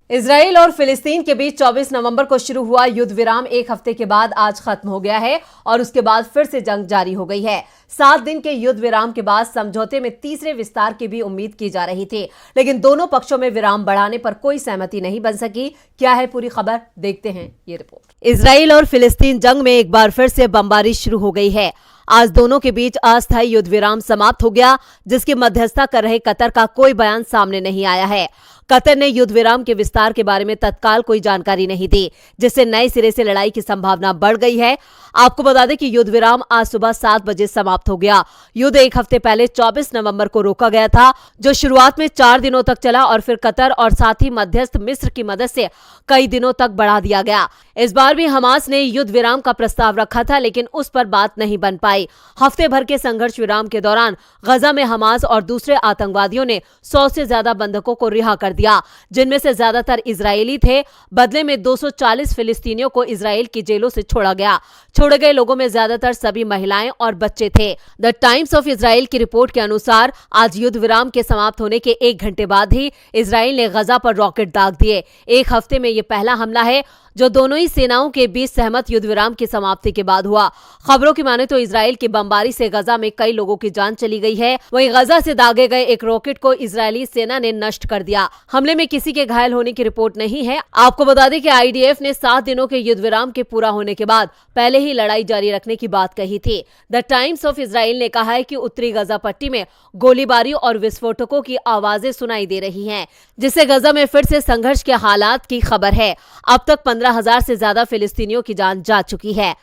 Israel और फिलिस्तीन के बीच 24 नवंबर को शुरू हुआ युद्ध विराम एक हफ्ते के बाद आज खत्म हो गया है और उसके बाद फिर से जंग जारी हो गई है। 7 दिन के युद्ध विराम के बाद समझौते में तीसरे विस्तार की भी उम्मीद की जा रही थी, लेकिन दोनों पक्षों में विराम बढ़ाने पर कोई सहमति नहीं बन सकी। क्या है पूरी खबर, देखते हैं ये रिपोर्ट। इजराइल और फिलिस्तीन जंग में एक बार फिर से बमबारी शुरू हो गई है। आज दोनों के बीच अस्थायी युद्ध विराम समाप्त हो गया, जिसकी मध्यस्थता कर रहे कतर का कोई बयान सामने नहीं आया है। कतर ने युद्ध विराम के विस्तार के बारे में तत्काल कोई जानकारी नहीं दी, जिससे नए सिरे से लड़ाई की संभावना बढ़ गई है। आपको बता दें कि युद्ध विराम आज सुबह 7 बजे समाप्त हो गया। युद्ध एक हफ्ते पहले 24 नवंबर को रोका गया था, जो शुरुआत में 4 दिनों तक चला और फिर कतर और साथ ही मध्यस्थ मिस्र की मदद से कई दिनों तक बढ़ा दिया गया। इस बार भी हमास ने युद्ध विराम का प्रस्ताव रखा था, लेकिन उस पर बात नहीं बन पाई। हफ्ते भर के संघर्ष विराम के दौरान गजा में हमास और दूसरे आतंकवादियों ने 100 से ज्यादा बंधकों को रिहा कर दिया, जिनमें से ज्यादातर इजरायली थे। बदले में 240 फिलिस्तीनियों को इजराइल की जेलों से छोड़ा गया। छोड़े गए लोगों में ज्यादातर सभी महिलाएं और बच्चे थे। द टाइम्स ऑफ इजराइल की रिपोर्ट के अनुसार आज युद्ध विराम के समाप्त होने के 1 घंटे बाद ही इजराइल ने गजा पर रॉकेट दाग दिए। एक हफ्ते में यह पहला हमला है जो दोनों ही सेनाओं के बीच सहमत युद्ध विराम की समाप्ति के बाद हुआ। खबरों की माने तो इजराइल की बमबारी से गजा में कई लोगों की जान चली गई है। वहीं गजा से दागे गए एक रॉकेट को इजरायली सेना ने नष्ट कर दिया। हमले में किसी के घायल होने की रिपोर्ट नहीं है। आपको बता दें कि आईडीएफ ने 7 दिनों के युद्ध विराम के पूरा होने के बाद पहले ही लड़ाई जारी रखने की बात कही थी। द टाइम्स ऑफ इजराइल ने कहा है कि उत्तरी गजा पट्टी में गोलीबारी और विस्फोटकों की आवाजें सुनाई दे रही हैं, जिससे गजा में फिर से संघर्ष के हालात की खबर है। अब तक 15,000 से ज्यादा फिलिस्तीनियों की जान जा चुकी है।